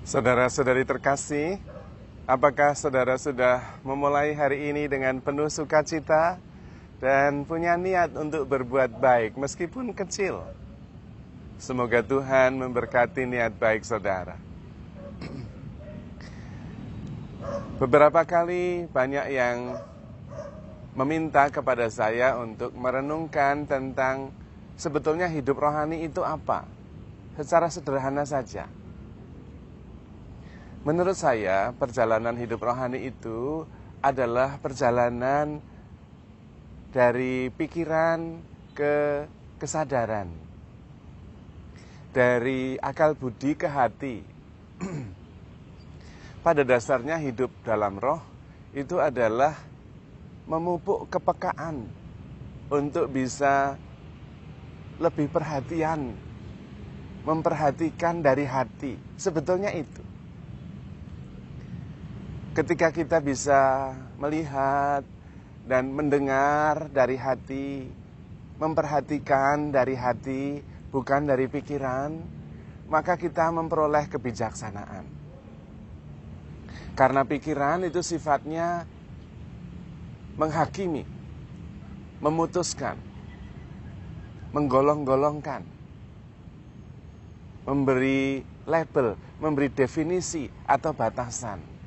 Saudara-saudari terkasih, apakah saudara sudah memulai hari ini dengan penuh sukacita dan punya niat untuk berbuat baik meskipun kecil? Semoga Tuhan memberkati niat baik saudara. Beberapa kali banyak yang meminta kepada saya untuk merenungkan tentang sebetulnya hidup rohani itu apa? Secara sederhana saja. Menurut saya, perjalanan hidup rohani itu adalah perjalanan dari pikiran ke kesadaran, dari akal budi ke hati. Pada dasarnya hidup dalam roh itu adalah memupuk kepekaan untuk bisa lebih perhatian, memperhatikan dari hati. Sebetulnya itu. Ketika kita bisa melihat dan mendengar dari hati, memperhatikan dari hati, bukan dari pikiran, maka kita memperoleh kebijaksanaan. Karena pikiran itu sifatnya menghakimi, memutuskan, menggolong-golongkan, memberi label, memberi definisi atau batasan.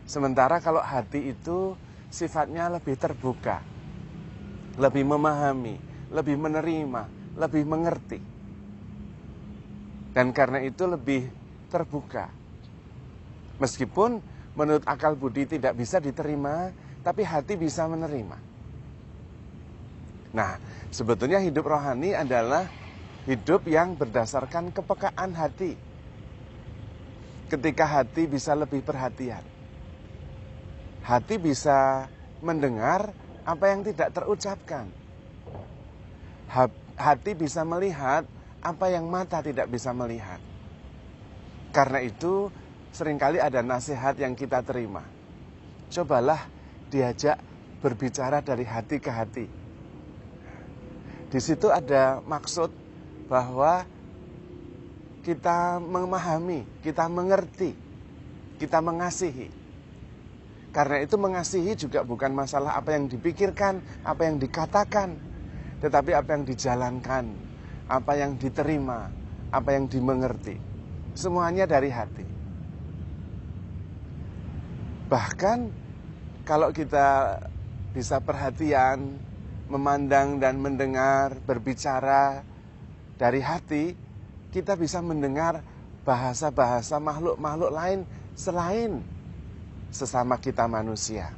Sementara kalau hati itu sifatnya lebih terbuka, lebih memahami, lebih menerima, lebih mengerti. Dan karena itu lebih terbuka. Meskipun menurut akal budi tidak bisa diterima, tapi hati bisa menerima. Nah, sebetulnya hidup rohani adalah hidup yang berdasarkan kepekaan hati. Ketika hati bisa lebih perhatian. Hati bisa mendengar apa yang tidak terucapkan. Hati bisa melihat apa yang mata tidak bisa melihat. Karena itu seringkali ada nasihat yang kita terima. Cobalah diajak berbicara dari hati ke hati. Di situ ada maksud bahwa kita memahami, kita mengerti, kita mengasihi. Karena itu mengasihi juga bukan masalah apa yang dipikirkan, apa yang dikatakan, tetapi apa yang dijalankan, apa yang diterima, apa yang dimengerti. Semuanya dari hati. Bahkan kalau kita bisa perhatian, memandang dan mendengar, berbicara dari hati, kita bisa mendengar bahasa-bahasa makhluk-makhluk lain selain sesama kita manusia.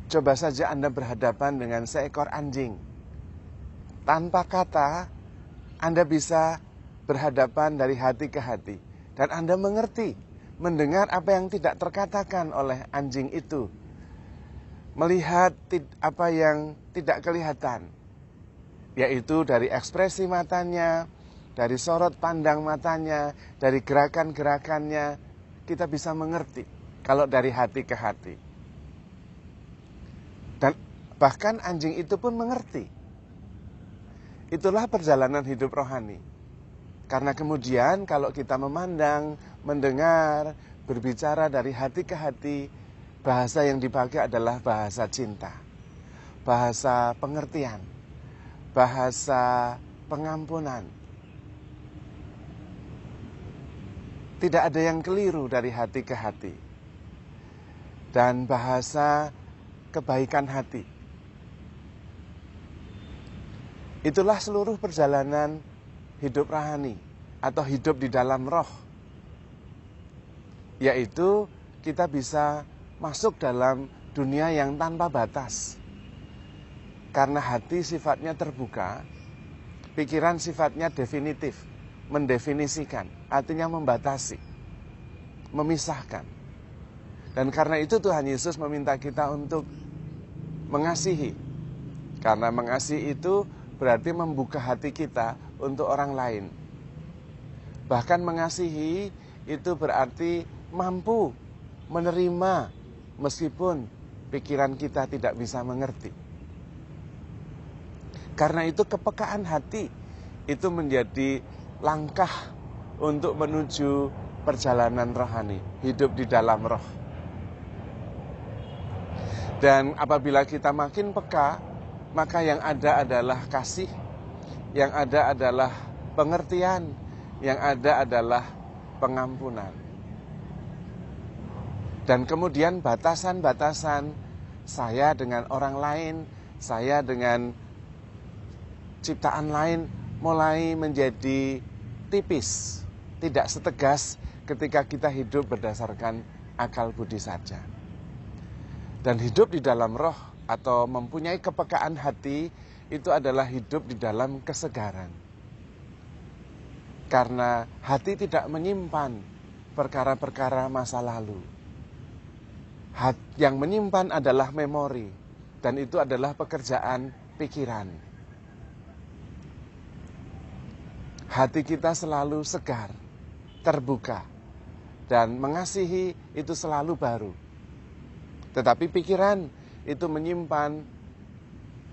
Coba saja Anda berhadapan dengan seekor anjing. Tanpa kata, Anda bisa berhadapan dari hati ke hati. Dan Anda mengerti, mendengar apa yang tidak terkatakan oleh anjing itu. Melihat apa yang tidak kelihatan. Yaitu dari ekspresi matanya, dari sorot pandang matanya, dari gerakan-gerakannya, kita bisa mengerti. Kalau dari hati ke hati. Dan bahkan anjing itu pun mengerti. Itulah perjalanan hidup rohani. Karena kemudian kalau kita memandang, mendengar, berbicara dari hati ke hati, bahasa yang dipakai adalah bahasa cinta. Bahasa pengertian. Bahasa pengampunan. Tidak ada yang keliru dari hati ke hati. Dan bahasa kebaikan hati. Itulah seluruh perjalanan hidup rohani atau hidup di dalam roh. Yaitu kita bisa masuk dalam dunia yang tanpa batas. Karena hati sifatnya terbuka, pikiran sifatnya definitif, mendefinisikan, artinya membatasi, memisahkan. Dan karena itu Tuhan Yesus meminta kita untuk mengasihi. Karena mengasihi itu berarti membuka hati kita untuk orang lain. Bahkan mengasihi itu berarti mampu menerima meskipun pikiran kita tidak bisa mengerti. Karena itu kepekaan hati itu menjadi langkah untuk menuju perjalanan rohani, hidup di dalam roh. Dan apabila kita makin peka, maka yang ada adalah kasih, yang ada adalah pengertian, yang ada adalah pengampunan. Dan kemudian batasan-batasan saya dengan orang lain, saya dengan ciptaan lain mulai menjadi tipis, tidak setegas ketika kita hidup berdasarkan akal budi saja. Dan hidup di dalam roh atau mempunyai kepekaan hati itu adalah hidup di dalam kesegaran. Karena hati tidak menyimpan perkara-perkara masa lalu. Yang menyimpan adalah memori, dan itu adalah pekerjaan pikiran. Hati kita selalu segar, terbuka, dan mengasihi itu selalu baru. Tetapi pikiran itu menyimpan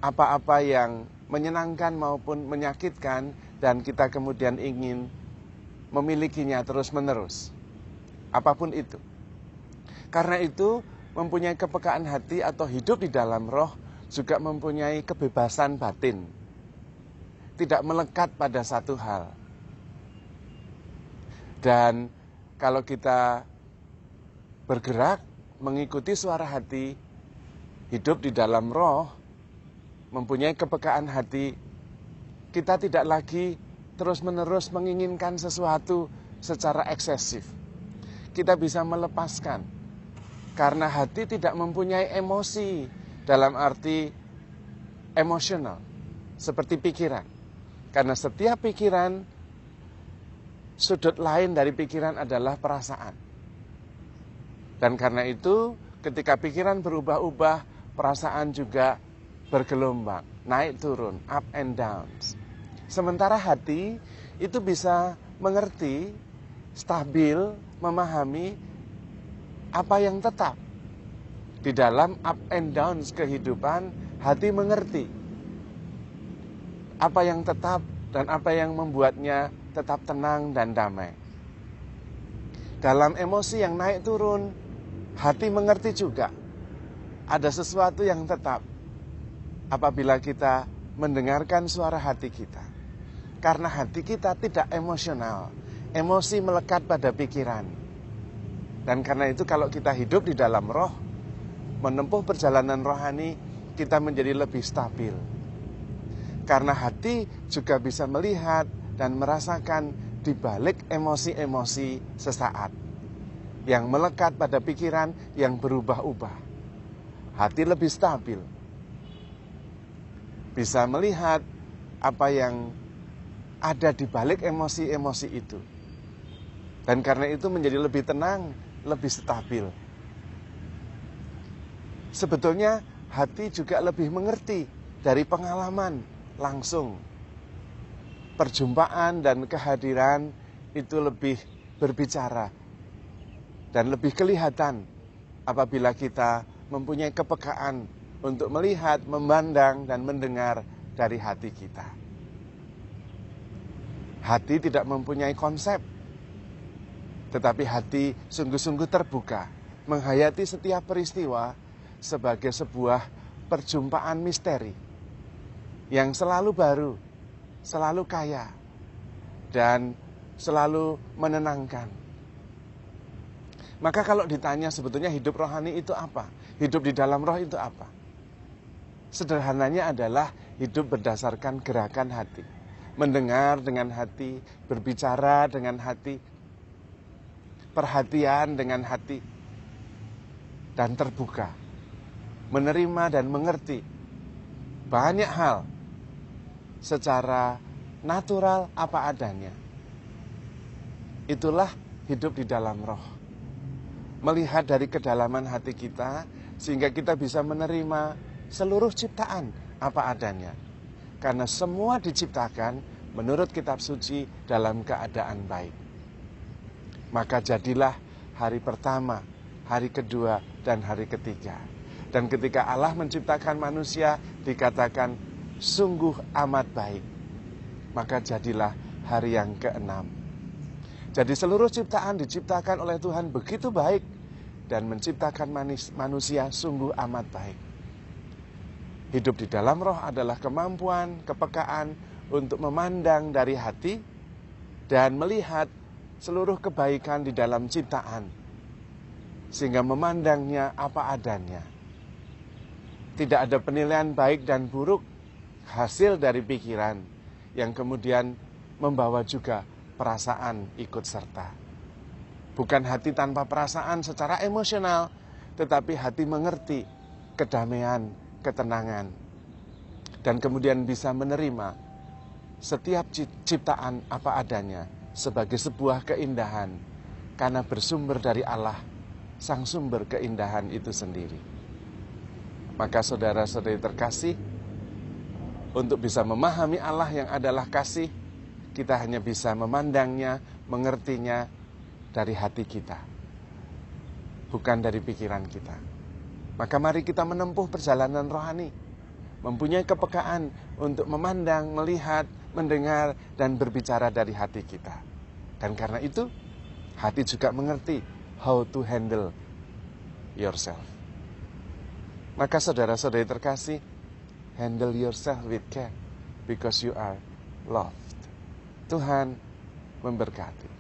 apa-apa yang menyenangkan maupun menyakitkan, dan kita kemudian ingin memilikinya terus-menerus. Apapun itu. Karena itu, mempunyai kepekaan hati atau hidup di dalam roh juga mempunyai kebebasan batin. Tidak melekat pada satu hal. Dan kalau kita bergerak mengikuti suara hati, hidup di dalam roh, mempunyai kepekaan hati, kita tidak lagi terus-menerus menginginkan sesuatu secara eksesif. Kita bisa melepaskan. Karena hati tidak mempunyai emosi dalam arti emosional, seperti pikiran. Karena setiap pikiran, sudut lain dari pikiran adalah perasaan. Dan karena itu, ketika pikiran berubah-ubah, perasaan juga bergelombang, naik turun, up and down. Sementara hati itu bisa mengerti, stabil, memahami apa yang tetap. Di dalam up and downs kehidupan, hati mengerti apa yang tetap dan apa yang membuatnya tetap tenang dan damai. Dalam emosi yang naik turun, hati mengerti juga ada sesuatu yang tetap apabila kita mendengarkan suara hati kita. Karena hati kita tidak emosional, emosi melekat pada pikiran. Dan karena itu kalau kita hidup di dalam roh, menempuh perjalanan rohani, kita menjadi lebih stabil. Karena hati juga bisa melihat dan merasakan di balik emosi-emosi sesaat yang melekat pada pikiran yang berubah-ubah. Hati lebih stabil. Bisa melihat apa yang ada di balik emosi-emosi itu. Dan karena itu menjadi lebih tenang, lebih stabil. Sebetulnya hati juga lebih mengerti dari pengalaman langsung. Perjumpaan dan kehadiran itu lebih berbicara dan lebih kelihatan apabila kita mempunyai kepekaan untuk melihat, memandang, dan mendengar dari hati kita. Hati tidak mempunyai konsep, tetapi hati sungguh-sungguh terbuka, menghayati setiap peristiwa sebagai sebuah perjumpaan misteri yang selalu baru, selalu kaya, dan selalu menenangkan. Maka kalau ditanya sebetulnya hidup rohani itu apa? Hidup di dalam roh itu apa? Sederhananya adalah hidup berdasarkan gerakan hati. Mendengar dengan hati, berbicara dengan hati, perhatian dengan hati, dan terbuka, menerima dan mengerti banyak hal secara natural apa adanya. Itulah hidup di dalam roh. Melihat dari kedalaman hati kita, sehingga kita bisa menerima seluruh ciptaan apa adanya. Karena semua diciptakan menurut kitab suci dalam keadaan baik. Maka jadilah hari pertama, hari kedua, dan hari ketiga. Dan ketika Allah menciptakan manusia, dikatakan sungguh amat baik. Maka jadilah hari yang keenam. Jadi seluruh ciptaan diciptakan oleh Tuhan begitu baik dan menciptakan manusia sungguh amat baik. Hidup di dalam roh adalah kemampuan, kepekaan untuk memandang dari hati dan melihat seluruh kebaikan di dalam ciptaan, sehingga memandangnya apa adanya. Tidak ada penilaian baik dan buruk hasil dari pikiran yang kemudian membawa juga perasaan ikut serta. Bukan hati tanpa perasaan secara emosional, tetapi hati mengerti kedamaian, ketenangan, dan kemudian bisa menerima setiap ciptaan apa adanya sebagai sebuah keindahan, karena bersumber dari Allah, sang sumber keindahan itu sendiri. Maka saudara-saudari terkasih, untuk bisa memahami Allah yang adalah kasih, kita hanya bisa memandangnya, mengertinya dari hati kita, bukan dari pikiran kita. Maka mari kita menempuh perjalanan rohani, mempunyai kepekaan untuk memandang, melihat, mendengar, dan berbicara dari hati kita. Dan karena itu, hati juga mengerti how to handle yourself. Maka saudara-saudari terkasih, handle yourself with care, because you are loved. Tuhan memberkati.